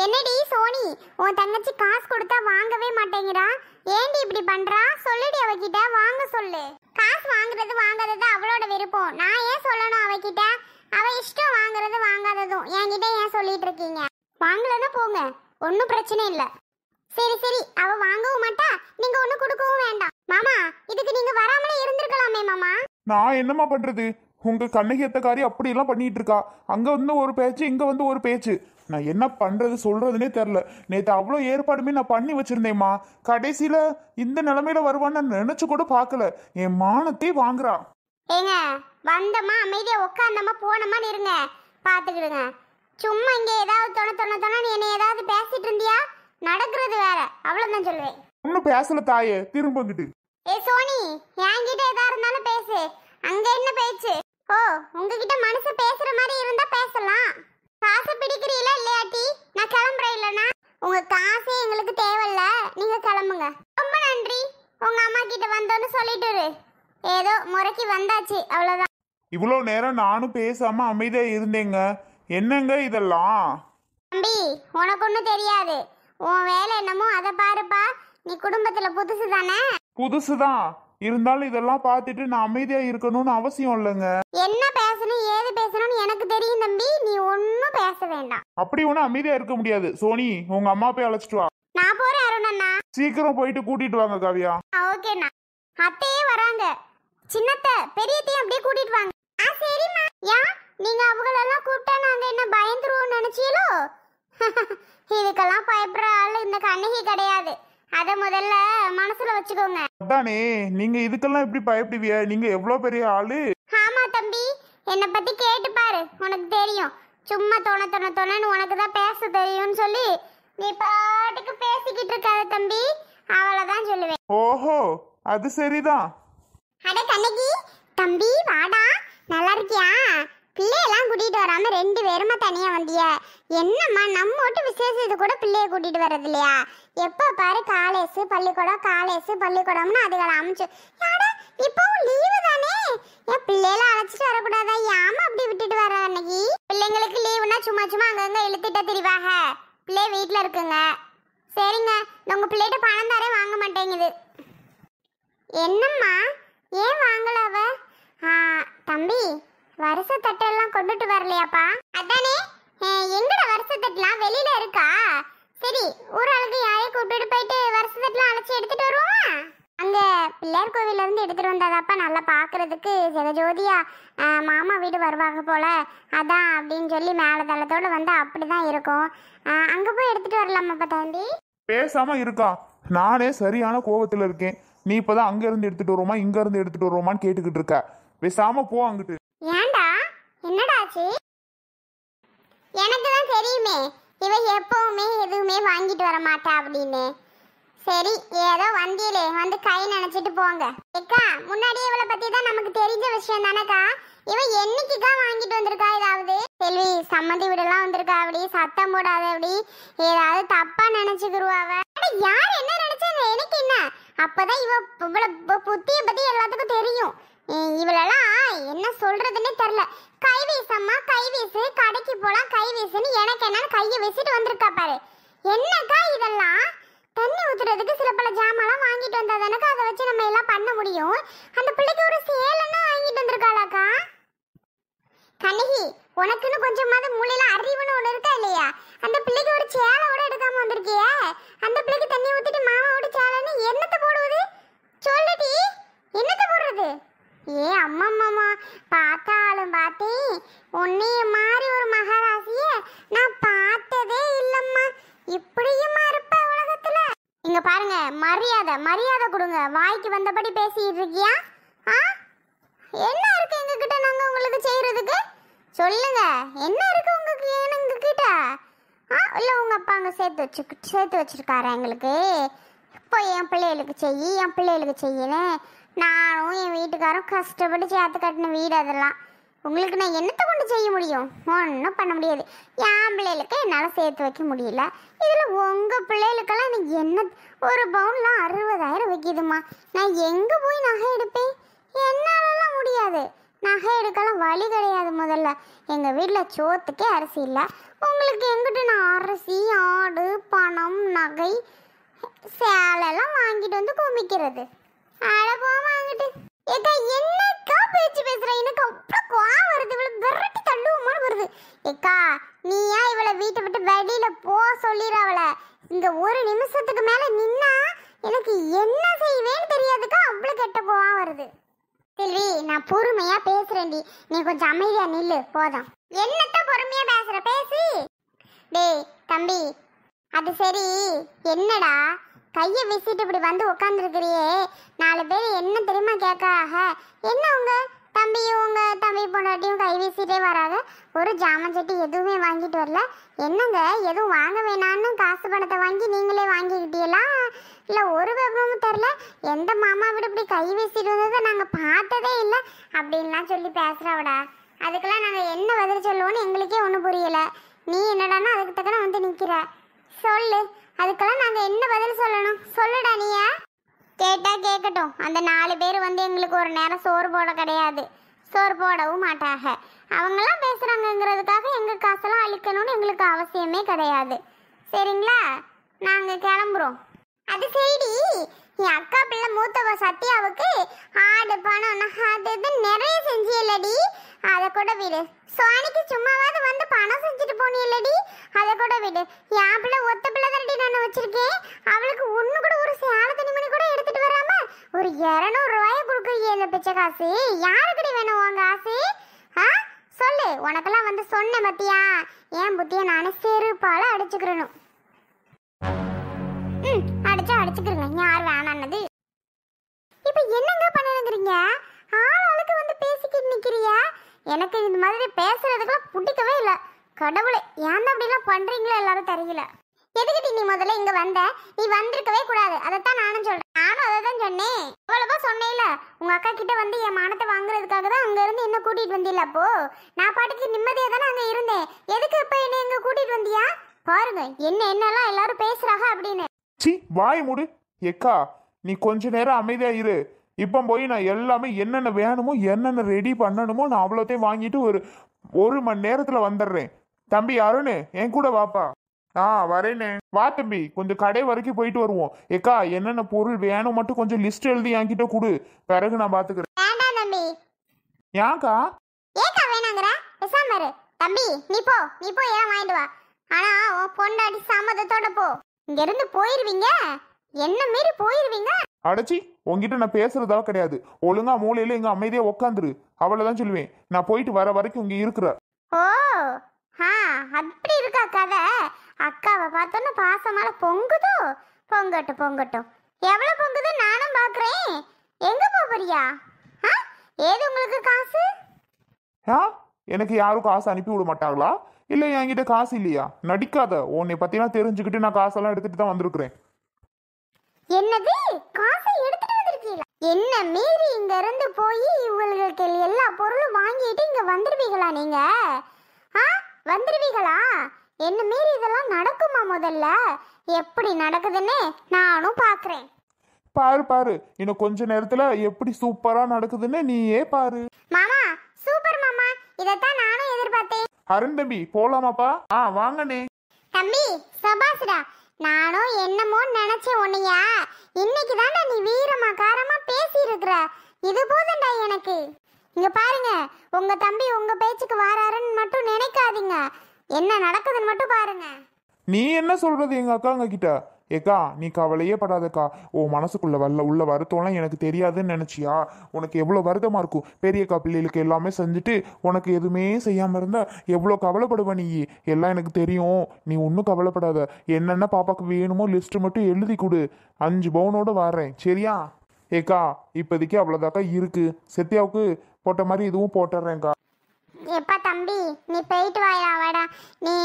என்னடி சோனி, உன் தங்கச்சி காசு கொடுத்தா வாங்கவே மாட்டேங்கிறா. ஏண்டி இப்படி பண்றா? சொல்லுடி அவகிட்ட, வாங்க சொல்லு. காசு வாங்குறது வாங்காதது அவளோட விருப்பம். நான் ஏன் சொல்லணும் அவகிட்ட? அவ இஷ்டம் வாங்குறது வாங்காததும். என்கிட்ட ஏன் சொல்லிட்டு இருக்கீங்க? வாங்கலன்னா போங்க, ஒன்றும் பிரச்சனை இல்லை. சரி சரி, அவ வாங்கவும் மாட்டா, நீங்க ஒண்ணு கொடுக்கவும் வேண்டாம். மாமா, இதுக்கு நீங்க வராமலே இருந்திருக்கலாமே மாமா. நான் என்னமா பண்றது? உங்க கண்ணகி எத்தக்காரி அப்படி எல்லாம் பண்ணிட்டு இருக்கா. அங்க வந்து ஒரு பேச்சு, இங்க வந்து ஒரு பேச்சு. நான் என்ன பண்றது சொல்றதுனே தெரியல. நேத்து அவ்வளோ ஏற்பாடுமே நான் பண்ணி வச்சிருந்தேம்மா. கடைசியில இந்த நிலைமையில வருவான்னு நினைச்சு கூட பார்க்கல. என் மானத்தை வாங்குறா. ஏங்க, வந்தமா அமைதியா உட்காந்தமா போனமான்னு இருங்க, பாத்துக்கிடுங்க. சும்மா இங்க ஏதாவது தொண நீ என்ன ஏதாவது பேசிட்டு இருந்தியா? நடக்கிறது வேற, அவ்வளவுதான் சொல்லுவேன். ஒன்னும் பேசல தாயே, திரும்பங்கிட்டு. ஏ சோனி, என்கிட்ட ஏதா இருந்தாலும் பேசு. அங்க என்ன பேச்சு? ஓ, உங்ககிட்ட மனசு பேசுற மாதிரி இருந்தா பேசலாம். காசு பிடிக்கிறீங்களா இல்லையாட்டி? நான் கிளம்புறேன். இல்லைன்னா உங்க காசே எங்களுக்கு தேவையில்ல, நீங்க கிளம்புங்க. ரொம்ப நன்றி. உங்க அம்மா கிட்ட வந்தோன்னு சொல்லிட்டு ஏதோ முறைக்கு வந்தாச்சு, அவ்வளவுதான். இவ்வளோ நேரம் நானும் பேசாம அமைதியா இருந்தேங்க. என்னங்க இதெல்லாம்? தம்பி, உனக்கு ஒன்றும் தெரியாது. உன் வேலை என்னமோ அதை பாருப்பா. நீ குடும்பத்துல புதுசு தானே? புதுசுதான் இருந்தாலும் இதெல்லாம் பார்த்துட்டு நான் அமைதியா இருக்கணும்னு அவசியம் இல்லைங்க. என்ன பேசணும் ஏது பேசணும்னு எனக்கு தெரியும் தம்பி. நீ ஒன்னும் பேச வேண்டாம். அப்படி ஒன்னும் அமைதியா இருக்க முடியாது. சோனி, உங்க அம்மா போய் அழைச்சிட்டு வா. நான் போறேன் அருணண்ணா. சீக்கிரம் போயிட்டு கூட்டிட்டு வாங்க காவியா. ஓகேண்ணா. அத்தையே வராங்க. சின்னத்தை பெரியத்தையும் அப்படியே கூட்டிட்டு வாங்க. சரிம்மா. ஏன் நீங்க அவங்களெல்லாம் கூப்பிட்டா நாங்க என்ன பயந்துருவோம்னு நினைச்சீங்களோ? இதுக்கெல்லாம் பயப்படுற ஆளு இந்த கண்ணகி கிடையாது. அத முதல்ல மனசுல வச்சுக்கோங்க. அதானே, நீங்க இதுக்கெல்லாம் எப்படி பயப்படுவிய? நீங்க எவ்வளவு பெரிய ஆளு. ஆமா தம்பி, என்னை பத்தி கேட்டு பாரு, உனக்கு தெரியும். சும்மா தொணன்னு உனக்கு தான் பேச தெரியும்னு சொல்லி நீ பாட்டுக்கு பேசிக்கிட்டு இருக்காத தம்பி, அவளதான் சொல்லுவேன். ஓஹோ, அது சரிதான். அட கண்ணகி, தம்பி வாடா. நல்லா இருக்கியா? பிள்ளையெல்லாம் கூட்டிட்டு வராம 2 பேருமா தனியா வந்திய? என்னம்மா, நம்ம வீட்டு விசேஷத்து கூட பிள்ளைய கூட்டிட்டு வர்றது இல்லையா? எப்ப பாரு காலேசு பள்ளிக்கூடம் காலேசு பள்ளிக்கூடம்னு அதுகளை அமைச்சு. இப்பவும் லீவு தானே, என் பிள்ளையெல்லாம் அழைச்சிட்டு வரக்கூடாதா? ஏமா அப்படி விட்டுட்டு வர அன்னைக்கு? பிள்ளைங்களுக்கு லீவுனா சும்மா அங்கங்க இழுத்துட்ட திரிவாக. பிள்ளை வீட்டுல இருக்குங்க. சரிங்க, உங்க பிள்ளைகிட்ட பணம் தரே வாங்க மாட்டேங்குது. என்னம்மா, ஏன் வாங்கல அவ? தம்பி, வருஷ தட்டெல்லாம் கொண்டுட்டு வரலையாப்பா? அதானே, எங்கட வருஷ தட்டுலாம் வெளியில இருக்கா? சரி, ஊராளுக்கு யாரையும் கூப்பிட்டு போயிட்டு வருஷ தட்டுலாம் அழைச்சி எடுத்துட்டு வருவோமா? அங்க பிள்ளையார் கோவில இருந்து எடுத்துட்டு வந்தாதாப்பா நல்லா பாக்குறதுக்கு ஜெகஜோதியா. மாமா வீடு வருவாங்க போல, அதான் அப்படின்னு சொல்லி மேல தளத்தோட வந்து அப்படிதான் இருக்கும். அங்க போய் எடுத்துட்டு வரலாமாப்பா தம்பி? பேசாம இருக்கா. நானே சரியான கோவத்துல இருக்கேன். நீ இப்பதான் அங்க இருந்து எடுத்துட்டு வருவோமா இங்க இருந்து எடுத்துட்டு வருவோமான்னு கேட்டுக்கிட்டு இருக்க. பேசாம போ அங்கிட்டு. ஏண்டா, என்னடாச்சு? எனக்கு தான் தெரியுமே, இவ எப்பவுமே எதுவுமே வாங்கிட்டு வர மாட்டா அப்படின்னு. சரி, ஏதோ வந்தியிலே வந்து கை நினைச்சிட்டு போங்க. ஏக்கா, முன்னாடியே இவளை பத்தி தான் நமக்கு தெரிஞ்ச விஷயம் தானேக்கா. இவ என்னைக்குக்கா வாங்கிட்டு வந்திருக்கா ஏதாவது? செல்வி, சம்மந்தி வீடெல்லாம் வந்திருக்கா அப்படி சத்தம் போடாத. அப்படி ஏதாவது தப்பா நினைச்சுக்கிருவாவ. யார் என்ன நினைச்சா எனக்கு என்ன? அப்பதான் இவ புத்திய பத்தி எல்லாத்துக்கும் தெரியும். இவளெல்லாம் என்ன சொல்றதுன்னே தெரியல. கை வீசம்மா, கை வீசு, கடைக்கு போலாம் கை வீசுன்னு எனக்கு என்னன்னு கையை வீசிட்டு வந்திருக்கா பாரு. என்னக்கா இதெல்லாம்? தண்ணி ஊத்துறதுக்கு சில பல ஜாமான்லாம் வாங்கிட்டு வந்தா தானக்கா அதை வச்சு நம்ம எல்லாம் பண்ண முடியும். அந்த பிள்ளைக்கு ஒரு சேலன்னா வாங்கிட்டு வந்திருக்காளாக்கா. கண்ணகி, உனக்குன்னு கொஞ்சமாவது மூளையில அறிவுன்னு ஒண்ணு இருக்கா இல்லையா? அந்த பிள்ளைக்கு ஒரு சேலை கூட எடுக்காம வந்திருக்கிய. அந்த பிள்ளைக்கு தண்ணி ஊத்திட்டு மாமாவோட சேலைன்னு என்னத்த போடுவது? சொல்லுடி, என்னத்த போடுறது? ஏ அம்மா, பார்த்தாலும் பார்த்தேன் உன்னைய மாதிரி ஒரு மகாராசிய நான் பார்த்ததே இல்லம்மா. இப்படியுமா இருப்ப உலகத்துல? இங்க பாருங்க, மரியாதை கொடுங்க. வாய்க்கு வந்தபடி பேசிட்டு இருக்கியா? என்ன இருக்கு எங்க கிட்ட நாங்க உங்களுக்கு செய்யறதுக்கு? சொல்லுங்க, என்ன இருக்கு உங்களுக்கு எங்க கிட்ட? இல்ல உங்க அப்பா அங்க சேர்த்து வச்சிருக்காரு எங்களுக்கு. இப்போ என் பிள்ளைகளுக்கு செய்யன்னு நானும் என் வீட்டுக்காரும் கஷ்டப்பட்டு சேர்த்து கட்டின வீடு அதெல்லாம். உங்களுக்கு நான் என்னத்தை கொண்டு செய்ய முடியும்? ஒன்றும் பண்ண முடியாது. என் பிள்ளைகளுக்கு என்னால் சேர்த்து வைக்க முடியல. இதில் உங்கள் பிள்ளைகளுக்கெல்லாம் எனக்கு என்ன ஒரு பவுன்லாம் 60,000 வைக்கிதுமா. நான் எங்கே போய் நகை எடுப்பேன்? என்னாலலாம் முடியாது. நகை எடுக்கலாம் வழி கிடையாது. முதல்ல எங்கள் வீட்டில் சோத்துக்கே அரிசி இல்லை. உங்களுக்கு எங்கிட்ட நான் அரிசி போய் சேலெல்லாம் வாங்கிட்டு வந்து குமிக்கிறது. அட போ வாங்கிட்டு. ஏக்கா என்னக்கா பேச்சு பேசுற? எனக்கு அவ்வளோ கோவம் வருது. இவளை விரட்டி தள்ளுவோமான்னு வருது. ஏக்கா நீயா இவளை வீட்டை விட்டு வெளியில போ சொல்லிடுற. அவளை இங்க ஒரு நிமிஷத்துக்கு மேல நின்னா எனக்கு என்ன செய்வேன்னு தெரியாதுக்கா. அவ்வளோ கெட்ட கோவம் வருது. செல்வி நான் பொறுமையா பேசுறேன்டி, நீ கொஞ்சம் அமைதியா நில்லு போதும். என்னத்த பொறுமையா பேசுற? பேசு. டேய் தம்பி, அது சரி, என்னடா கையை வீசிட்டு இப்படி வந்து உட்காந்துருக்கிறியே? 4 பேர் என்ன தெரியுமா கேட்கறாக? என்ன உங்க தம்பியும் உங்க தம்பி பொண்டாட்டியும் கை வீசிட்டே வராங்க, ஒரு ஜாமான் சட்டி எதுவுமே வாங்கிட்டு வரல. என்னங்க எதுவும் வாங்க வேணான்னு காசு பணத்தை வாங்கி நீங்களே வாங்கிக்கிட்டீங்களா? இல்லை ஒரு விவரமும் தெரில. எந்த மாமா விட இப்படி கை வீசிட்டு வந்ததை நாங்கள் பார்த்ததே இல்லை அப்படின்லாம் சொல்லி பேசுகிறவிடா. அதுக்கெல்லாம் நாங்கள் என்ன பதில் சொல்லுவோன்னு எங்களுக்கே ஒன்றும் புரியலை. நீ என்னடானா அதுக்கு தக்கன வந்து நிற்கிற. சொல்லு, அதுக்கெல்லாம் நாங்கள் என்ன பதில் சொல்லணும்? சொல்லுடா நீயா. கேட்டா கேட்கட்டும். அந்த 4 பேர் வந்து எங்களுக்கு ஒரு நேரம் சோறு போட கிடையாது, சோறு போடவும் மாட்டாங்க. அவங்களாம் பேசுகிறாங்கங்கிறதுக்காக எங்கள் காசெல்லாம் அழிக்கணும்னு எங்களுக்கு அவசியமே கிடையாது. சரிங்களா? நாங்கள் கிளம்புறோம். அது சரி, என் அக்கா பிள்ளை மூத்தவ சத்யாவுக்கு ஆடு பணம் அது இது நிறைய செஞ்சியல்லடி, அதை கூட விடு. சுவானிக்கு சும்மாவாவது வந்து பணம் செஞ்சுட்டு போனியல்லடி, அதை கூட விடு. என் பிள்ளை ஒத்த பிள்ளை தானடி நான் வச்சிருக்கேன். அவளுக்கு ஒன்று கூட ஒரு சேலை துணிமணி கூட எடுத்துட்டு வராம ஒரு 200 ரூபாயை கொடுக்குறீங்க. இந்த பிச்சை காசு யாருக்கடி வேணும் உங்க காசு? சொல்லு. உனக்கெல்லாம் வந்து சொன்ன பத்தியா? என் புத்திய நானே செருப்பால அடிச்சுக்கிறணும். அடிச்சுக்கிறேங்க. யார் வேணான்னது? இப்ப என்னங்க பண்ணணுங்கிறீங்க? ஆளுக்கு வந்து பேசிக்கிட்டு நிக்கிறியா? எனக்கு இந்த மாதிரி பேசுறதுக்கெல்லாம் பிடிக்கவே இல்லை. கடவுளே, ஏன் அப்படிலாம் பண்றீங்களோ எல்லாரும் தெரியல. எதுக்கிட்ட நீ முதல்ல இங்க வந்த? நீ வந்திருக்கவே கூடாது. அதைத்தான் நானும் சொல்றேன். நானும் அதை தான் சொன்னேன். அவ்வளவா சொன்னேன்ல, உங்க அக்கா கிட்ட வந்து என் மானத்தை வாங்குறதுக்காக தான் அங்க இருந்து என்ன கூட்டிட்டு வந்தில. அப்போ நான் பாட்டுக்கு நிம்மதியா தானே அங்க இருந்தேன். எதுக்கு இப்ப என்ன இங்க கூட்டிட்டு வந்தியா? பாருங்க என்னெல்லாம் எல்லாரும் பேசுறாங்க அப்படின்னு. சி வாய் மூடு. ஏக்கா நீ கொஞ்ச நேரம் அமைதியா இரு. இப்போ போய் நான் எல்லாமே என்னென்ன வேணுமோ என்னென்ன ரெடி பண்ணணுமோ நான் அவ்வளோத்தையும் வாங்கிட்டு ஒரு மணி நேரத்தில் வந்துடுறேன். தம்பி அருண் என் கூட வாப்பா. வரேனே. வா தம்பி, கொஞ்சம் கடை வரைக்கும் போயிட்டு வருவோம். ஏக்கா என்னென்ன பொருள் வேணும் மட்டும் கொஞ்சம் லிஸ்ட் எழுதி என்கிட்ட கொடு, பிறகு நான் பாத்துக்கிறேன். ஏன்க்கா? ஏக்கா வேணாங்கற? பேசாம இரு. தம்பி நீ போ எல்லாம் வாங்கிட்டு வா. ஆனா உன் பொண்டாட்டி சம்மதத்தோட போ. இங்க இருந்து போயிருவீங்க, என்ன மீறி போயிருவீங்க. அடச்சி, உங்ககிட்ட நான் பேசுறதா கிடையாது. ஒழுங்கா மூலையில எங்க அமைதியா உட்காந்துரு, அவ்வளவுதான் சொல்லுவேன். நான் போயிட்டு வர வரைக்கும் இங்க இருக்கிற. ஓ அப்படி இருக்கா கதை? அக்காவை பார்த்தோன்னு பாசமால பொங்குதோ? பொங்கட்டும். எவ்வளவு பொங்குது நானும் பாக்குறேன். எங்க போறியா? ஏது உங்களுக்கு காசு? எனக்கு யாரும் காசு அனுப்பி விட மாட்டாங்களா? இல்ல என்கிட்ட காசு இல்லையா? நடிக்காத. உன்னை பத்திலாம் தெரிஞ்சுக்கிட்டு நான் காசெல்லாம் எடுத்துட்டு தான் வந்திருக்கிறேன். என்னது? காசை எடுத்துட்டு வந்திருக்கீங்களா? என்ன மீறி இங்க இருந்து போய் இவங்களுக்கு எல்லா பொருளும் வாங்கிட்டு இங்க வந்துருவீங்களா நீங்க? வந்துருவீங்களா? என்ன மீறி இதெல்லாம் நடக்குமா? முதல்ல எப்படி நடக்குதுன்னு நானும் பாக்குறேன். பாரு இன்னும் கொஞ்ச நேரத்துல எப்படி சூப்பரா நடக்குதுன்னு நீயே பாரு. மாமா சூப்பர் மாமா, இதத்தான் நானும் எதிர்பார்த்தேன். அருண் தம்பி போலாமாப்பா? வாங்கண்ணே. தம்பி சபாஸ்டா, நானும் என்னமோ நினைச்சேன் உன்னையா. இன்னைக்கு தானே நீ வீரமா காரமா பேசி இருக்கிற. இது போதுண்டா எனக்கு. இங்க பாருங்க, உங்க தம்பி உங்க பேச்சுக்கு வாராருன்னு மட்டும் நினைக்காதீங்க. என்ன நடக்குதுன்னு மட்டும் பாருங்க. நீ என்ன சொல்றது எங்க அக்காங்க கிட்ட? ஏக்கா நீ கவலையே படாதக்கா. உன் மனசுக்குள்ள உள்ள வருத்தம்லாம் எனக்கு தெரியாதுன்னு நினைச்சியா? உனக்கு எவ்வளோ வருத்தமா இருக்கும். பெரியக்கா பிள்ளைகளுக்கு எல்லாமே செஞ்சுட்டு உனக்கு எதுவுமே செய்யாம இருந்தா எவ்வளோ கவலைப்படுவ நீ. எல்லாம் எனக்கு தெரியும். நீ ஒன்றும் கவலைப்படாத. என்னென்ன பாப்பாக்கு வேணுமோ லிஸ்ட் மட்டும் எழுதி கொடு. 5 பவுனோட வரேன், சரியா? ஏக்கா இப்போதைக்கு அவ்வளோதாக்கா இருக்கு. சத்யாவுக்கு போட்ட மாதிரி இதுவும் போட்டுறேன்க்கா. எப்பா தம்பி நீ போயிட்டு வாடா. நீ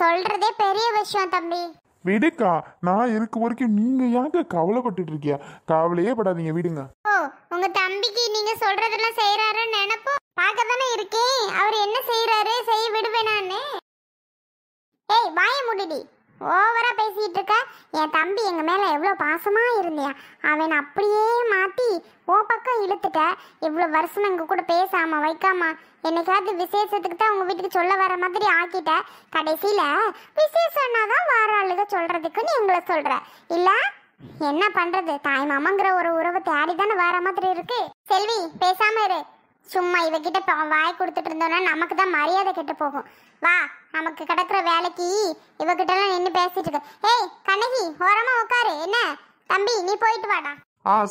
சொல்றதே பெரிய விஷயம் தம்பி. விடுக்கா, நான் இருக்க வரைக்கும் நீங்க ஏங்க கவலைப்பட்டு இருக்கியா? கவலையே படாதீங்க, விடுங்க. உங்க தம்பிக்கு நீங்க சொல்றதெல்லாம் செய்யறாருன்னு நினைப்போ பார்க்க தானே இருக்கேன். அவர் என்ன செய்யறாரு செய்ய விடுவேனான்னு. ஏய் வாய மூடிடி, ஓவரா பேசிட்டு இருக்க. என் தம்பி எங்க மேல எவ்வளவு பாசமா இருந்தியா, அவன் அப்படியே மாத்தி ஓ பக்கம் இழுத்துட்ட. இவ்வளவு வருஷம் எங்க கூட பேசாம வைக்காம என்னைக்காவது விசேஷத்துக்கு தான் உங்க வீட்டுக்கு சொல்ல வர மாதிரி ஆக்கிட்ட. கடைசியில விசேஷம்னா தான் வர ஆளுக சொல்றதுக்கு நீ எங்களை சொல்ற இல்ல? என்ன பண்றது, தாய் மாமாங்கிற ஒரு உறவை தேடி தானே வர மாதிரி இருக்கு. செல்வி பேசாம இரு. சும்மா இவகிட்ட வாய் கொடுத்துட்டு இருந்தோம்னா நமக்கு தான் மரியாதை கெட்டு போகும். வா, நமக்கு கிடக்குற வேலைக்கு இவகிட்ட எல்லாம் நின்று பேசிட்டு இருக்க. ஏய் கண்ணகி, ஓரமா உட்காரு. என்ன தம்பி, நீ போயிட்டு வாடா.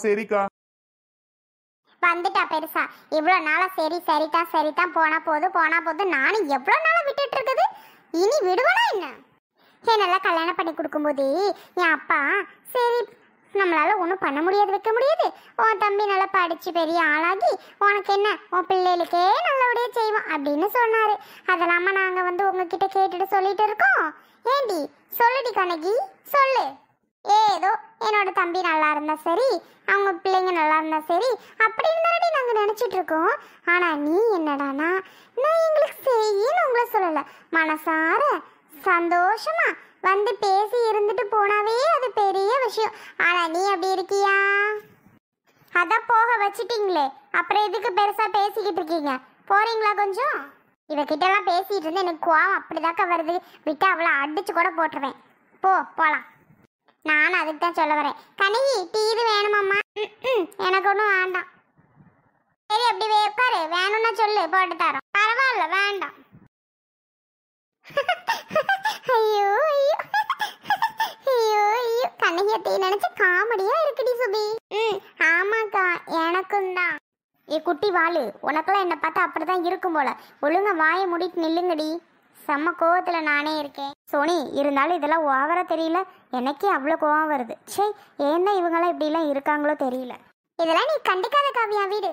சரிக்கா. வந்துட்டா பெருசா. இவ்வளவு நாளா சரிதான் போனா போது நானும் எவ்வளவு நாளா விட்டுட்டு இருக்குது. இனி விடுவனா என்ன? என்னெல்லாம் கல்யாணம் பண்ணி கொடுக்கும்போது என் அப்பா சரி நம்மளால ஒன்றும் பண்ண முடியாது, வைக்க முடியாது, உன் தம்பி நல்லா படிச்சு பெரிய ஆளாகி உனக்கு என்ன உன் பிள்ளைகளுக்கே நல்லபடியா செய்வான் அப்படின்னு சொன்னாரு. அதெல்லாம நாங்க உங்ககிட்ட கேட்டுட்டு சொல்லிட்டு இருக்கோம். ஏண்டி சொல்லுடி கண்ணகி, சொல்லு. ஏதோ என்னோட தம்பி நல்லா இருந்தா சரி, அவங்க பிள்ளைங்க நல்லா இருந்தா சரி அப்படின்னு தானடி நாங்க நினைச்சிட்டு இருக்கோம். ஆனா நீ என்னடானா, நான் எங்களுக்கு செய்யன்னு உங்களை சொல்லல, மனசார சந்தோஷமா பேசி இருந்துட்டு போனாவே அது பெரிய விஷயம். ஆனா நீ அப்படி இருக்கியா? அதான் போக வச்சிட்டீங்களே, அப்புறம் எதுக்கு பெருசா பேசிக்கிட்டு இருக்கீங்க? போறீங்களா கொஞ்சம்? இவகிட்ட எல்லாம் பேசிட்டு இருந்து எனக்கு கோவம் அப்படிதாக்கா வருது. விட்டு அவளை அடிச்சு கூட போட்டுருவேன். போலாம். நானும் அதுக்கு தான் சொல்ல வரேன். கனகி, டீ இது வேணுமாம்மா? எனக்கு ஒன்றும் வேண்டாம். சரி அப்படி உட்காரு, வேணும்னா சொல்லு, போட்டு தரோம். பரவாயில்ல, வேண்டாம். ஐயோ கண்ணகியத்தை நினைச்சு காமெடியா இருக்குடி சுபி. ஆமாக்கா, எனக்கும் தான். ஏ குட்டி வாளு, உனக்கெல்லாம் என்ன பார்த்தா அப்படிதான் இருக்கும் போல. ஒழுங்கா வாயை மூடிட்டு நில்லுங்கடி. செம்ம கோவத்துல நானே இருக்கேன். சோனி, இருந்தாலும் இதெல்லாம் ஓவரா தெரியல. எனக்கே அவ்வளோ கோவம் வருது. சே, ஏன்னா இவங்கெல்லாம் இப்படிலாம் இருக்காங்களோ தெரியல. இதெல்லாம் நீ கண்டுக்காத காவியா, வீடு.